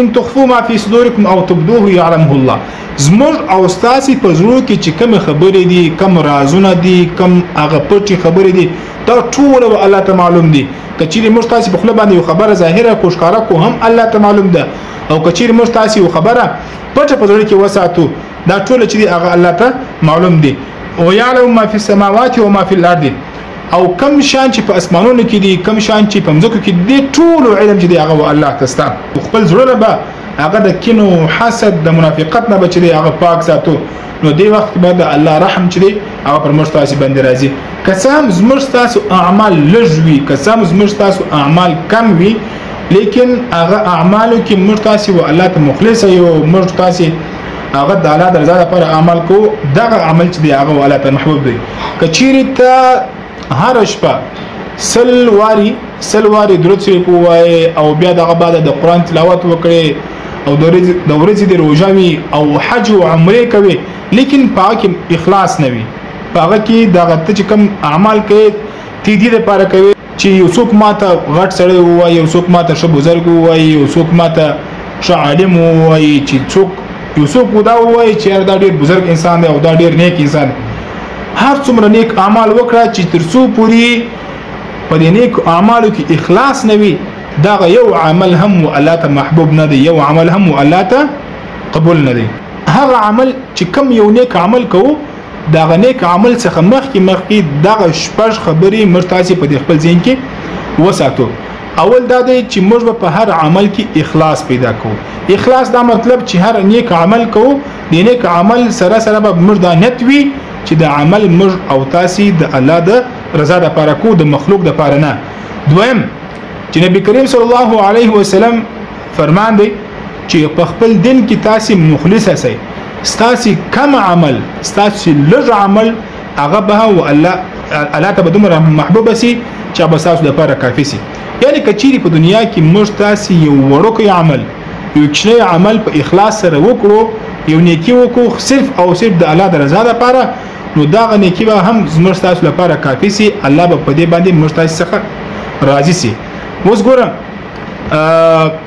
ان تخفوا ما في صدوركم او تبدوه يعلمه الله. زموږ او ستاسې په زړه کې چې کوم خبرې دي، کوم رازونه دي، کوم هغه پټې خبرې دي، دا ټول الله ته معلوم دي. کچېرې موږ تاسې په خوله باندې یو خبره ظاهره کو ښکاره کو هم الله ته معلوم ده، او کچېرې موږ تاسې یو خبره پټه په زړه کې وساتو، دا ټول چې دي هغه الله ته معلوم دي. ويعلم ما في السماوات وما في الارض، او کم شان چې په اسمانونو کې دي، کم شان چې په مځکو کې دي، ټول علم چې دی هغه الله تستا. خپل زړه به هغه د کینو، حسد، د منافقت نه بچ دی هغه پاک ساتو. نو دی وخت کې به الله رحم چې دی هغه پر موږ تاسو باندې راځي. قسم زموږ تاسو اعمال لږوي، قسم زموږ تاسو اعمال کم وي، لیکن هغه اعمالو کې موږ تاسو او الله ته مخلص یو، موږ تاسو هغه د الله د رضا لپاره عمل کو، دغه عمل چې دی هغه الله ته محبوب دی. کچېرې ته هر شپه سل واری درود شریف ووایي، او بیا دغه بعد د قرآن تلاوت وکړي، او د ورځې د روژه وي، او حج او عمرې کوي، لیکن په هغه کې اخلاص نه وي. په هغه کې دغه ته چې کوم اعمال کوي تی دې لپاره کوي چې یو څوک ماته غټ سړی ووایي، یو څوک ماته ښه بزرګ ووایي، یو څوک ماته ښه عالم ووایي، چې یو څوک دا ووایي چې دا ډېر بزرګ انسان دی او دا ډېر نیک انسان دی. هر څومره نیک اعمال وکړه چې تر څو پورې په دې نیک اعمالو کې اخلاص نه وي، دا یو عمل هم الله ته محبوب نه دی، یو عمل هم الله ته قبول نه دی. هغه عمل چې کوم یو نیک عمل کوو، دا نیک عمل څخه مخکې دغه شپږ خبرې موږ تاسې په خپل ذهن کې وساتو. اول دا دی چې موږ په هر عمل کې اخلاص پیدا کوو. اخلاص دا مطلب چې هر نیک عمل کوو، د نیک عمل سره سره به موږ دا نیت وي چې د عمل موږ او تاسې د الله د رضا لپاره کوو، د مخلوق لپاره نه. دویم چې نبی کریم صلی الله علیه وسلم فرمان دی چې په خپل دین کې تاسې مخلص اوسئ. ستاسې کم عمل، ستاسې لږ عمل، هغه به او الله ته به دومره محبوب سي چې به ستاسو لپاره کافي سي. یعنی کچېرې په دنیا کې موږ تاسې یو وړوکی عمل، یو کوچنی عمل په اخلاص سره وکړو، یو نیکی وکړو صرف او صرف د الله د رضا لپاره، نو دغه نیکی به هم زموږ ستاسو لپاره کافي سي. الله به په دې باندې موږ تاسې څخه راضي سي. اوس ګوره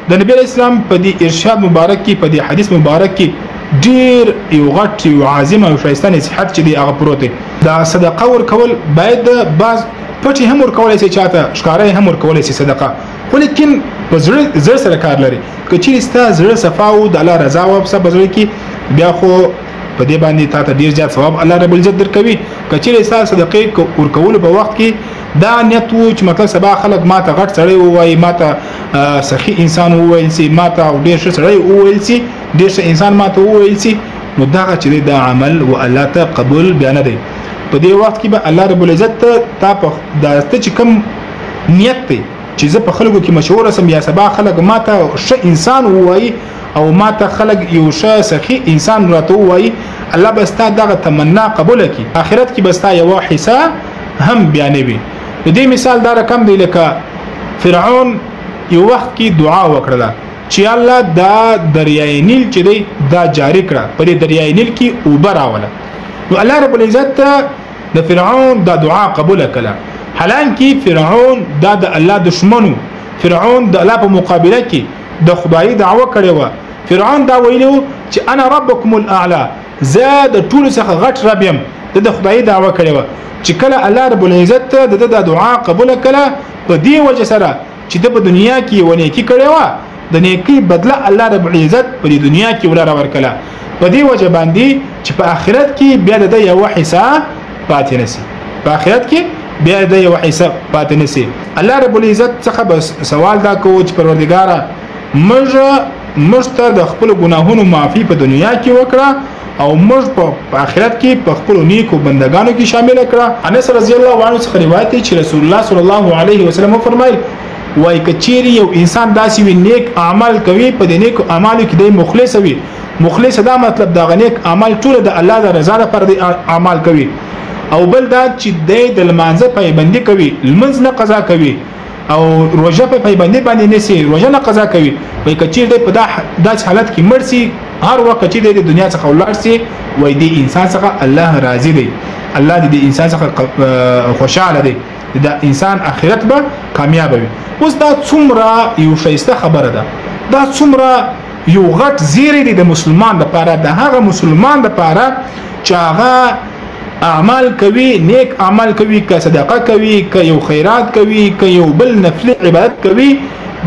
د نبی اسلام په دې ارشاد مبارک کې، په دې حدیث مبارک کې ډیر یو غټ یو عظیم او ښایسته نصیحت چې دی هغه پروت دی. دا صدقه ورکول باید بعض پټي هم ورکولی سي، چاته ښکاره هم ورکولی سي صدقه، خو لیکن په زړه سره کار لري. که چیرې ستا زړه صفا و، د الله رضا و په زړه کې، بیا خو په دې باندې تا ته ډیر زیات ثواب الله رب العزت درکوي. که چیرې ستا صدقې ورکولو په وخت کې دا نیت و چې مطلب سبا خلک ماته غټ سړی ووایي، ماته سخي انسان وویل سي، ماته ډېر ښه سړی وویل سي، ډېر ښه انسان ماته وویل سي، نو دغه چې دی دا عمل و الله ته قبول بیا نه دی. په دې وخت کې به الله رب العزت تا په دا چې کوم نیت دی چې زه په خلکو کې مشهور سم، یا سبا خلک ماته ښه انسان ووایي او ماته خلک یو ښه سخي انسان راته ووایي، الله به ستا دغه تمنا قبول کړي. آخرت کې به ستا یوه حصه هم بیانوي. د دې مثال دا رقم دی لکه فرعون یو وخت کې دعا وکړه چې الله دا دریای نیل چې دی دا جاری کړه، په دې دریای نیل کې اوبه راوله. نو الله رب العزت د فرعون دا دعا قبول کړه، حالانکه فرعون دا د الله دشمنو، فرعون د الله په مقابله کې د خدای دعوه کړې و. فرعون دا ویلو چې انا ربکم الاعلى، زه د ټولو څخه غټ رب یم، د خدای دعوه کړې و. چې کله الله رب العزت د دعا قبول کړه، په دې وجه سره چې د دنیا کې ونه کې کړي و، د نیکی بدله الله رب العزت په دنیا کې ولر ورکړه. په دې وجه باندې چې په آخرت کې بیا د یو حساب پاتې نشي، په آخرت کې بیا د یو حساب پاتې نشي. الله رب العزت څخه بس سوال دا کوي چې پروردګاره موږ ته د خپل ګناهونو معافي په دنیا کې وکړه، او موږ په آخرت کې په خپل نیکو بندگانو کې شامل کړه. انس رضی الله عنه څخه روایت دی چې رسول الله صلی الله علیه وسلم فرمایي وای کچيري یو انسان داسې وي نیک اعمال کوي، په دې نیک اعمالو کې د مخلص وي. مخلص دا مطلب دا نیک اعمال ټول د الله د رضا لپاره د اعمال کوي. او بل دا چې د لمانځه پابندي کوي، لمونځ نه قضا کوي، او روزه په پابندي باندې نسی، روزه نه قضا کوي. وای کچيري په داس حالت کې مرسي، هر وخت چې د دنیا څخه ولر سي، وای دی انسان څخه الله راضي دی، الله دې انسان څخه خوشاله دی، د انسان اخرت به کامیاب وي. اوس دا څومره یو ښایسته خبره ده، دا څومره یو غټ زیری دی د مسلمان لپاره، د هغه مسلمان لپاره چې هغه اعمال کوي، نیک اعمال کوي، که صدقه کوي، که یو خیرات کوي، که یو بل نفلی عبادت کوي،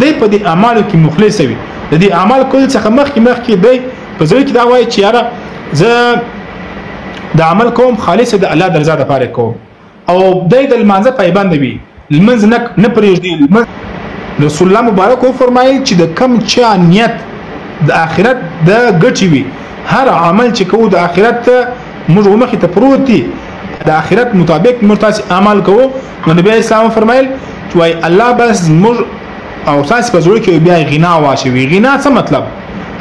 دی په دې اعمالو کې مخلص وي. د دې اعمال کول څخه مخکې دی په زړه کې دا وایي چې یاره زه د عمل کوم خالص د الله درزا لپاره کوم، او دی د لمانځه پایبند وي، لمونځ نه پرېږدي. رسول الله مبارک فرمایي چې د کم چا نیت د آخرت د ګټې وي، هر عمل چې کوو د آخرت موږ مخې ته پروت دي، د آخرت مطابق موږ تاسې عمل کوو. نو نبی اسلام فرمایل چې وایي الله بس موږ او تاسې په زړه کې بیا غنا واچوي. غنا څه مطلب؟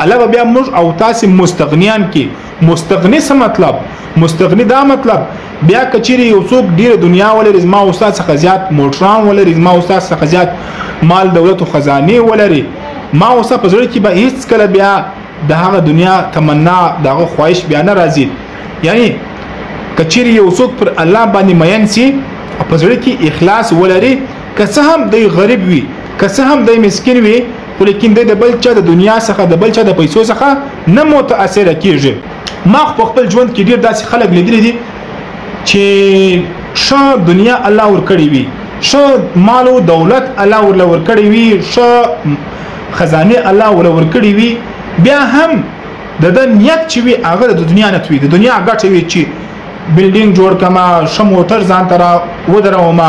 الله به بیا موږ او تاسې مستغنیان کې. مستغنی څه مطلب؟ مستغنی دا مطلب بیا کچېرې یو څوک ډېره دنیا ولري، زما استاد څخه زیات موټران ولري، زما استاد څخه زیات مال دولت او خزانه ولري، ما اوسه په زړه کې به هیڅ کله بیا د هغه دنیا تمنا دغه خواهش بیا نه راځي. یعنی کچېرې یو څوک پر الله باندې مین سي، په زړه کې اخلاص ولري، که څه هم دی غریب وي، که څه هم دی مسکین وي، خو لیکن دی د بل چا د دنیا څخه، د بل چا د پیسو څخه نه متاثره کیږي. ما په خپل ژوند کې ډېر داسې خلک لیدلي دي چې ښه دنیا الله ورکړې وي، ښه مال او دولت الله ورکړې وي، ښه خزانه الله ورکړې وي، بیا هم د نیت چې وي هغه د دنیا نه وي، د دنیا ګټه وي چې بلډینګ جوړ کما، ښه موټر ځان ته ودروم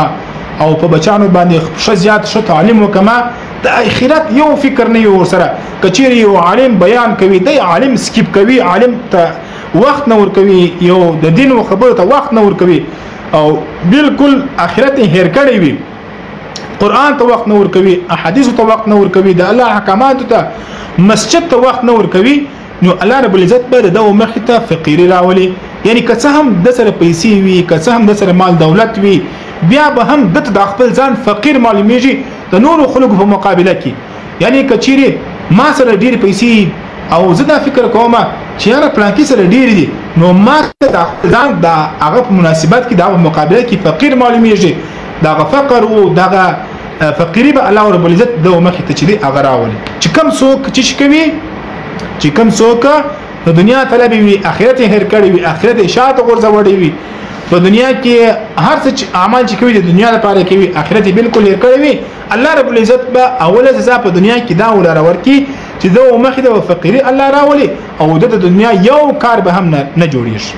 او په بچانو باندې ښه زیات ښه تعلیم وکما. د آخرت یو فکر نه یو سره. کچېرې یو عالم بیان کوي، دی عالم سکیپ کوي، عالم ته وخت نه ورکوي، یو د دین او خبرو ته وخت نه ورکوي، او بالکل آخرت هیر کړی وي، قرآن ته وخت نه ورکوي، احادیث ته وخت نه ورکوي، د الله احکاماتو ته، مسجد ته وخت نه ورکوي، نو الله رب العزت به د مخ ته فقیری راولي. یعنی که څه هم د سره پیسې وي، که څه هم د سره مال دولت وي، بیا به هم د خپل ځان فقیر معلومیږي د نورو خلکو په مقابله کې. یعنی که چیرې ما سره ډېرې پیسې او زه دا فکر کوم چې یاره پلانکي سره ډېرې دي، نو ما د ځان د هغه په مناسبت کې د هغه مقابله کې فقیر معلومیږي، دغه فقر او دغه فقیری به الله رب العزت د مخې ته چې دی هغه راولي. چې کوم څوک چې کوي، چې کوم څوک د دنیا طلب وي، آخرت هېر کړی وي، آخرت شاته غورځولی وي، په دنیا کې هر څه اعمال چې کوي د دنیا لپاره کوي، آخرت بالکل هېر کړی وي، الله رب العزت به اوله سزا په دنیا کې دا ولر ورکړي چې د مخې د فقیری الله راولي، او د دنیا یو کار به هم نه جوړیږي.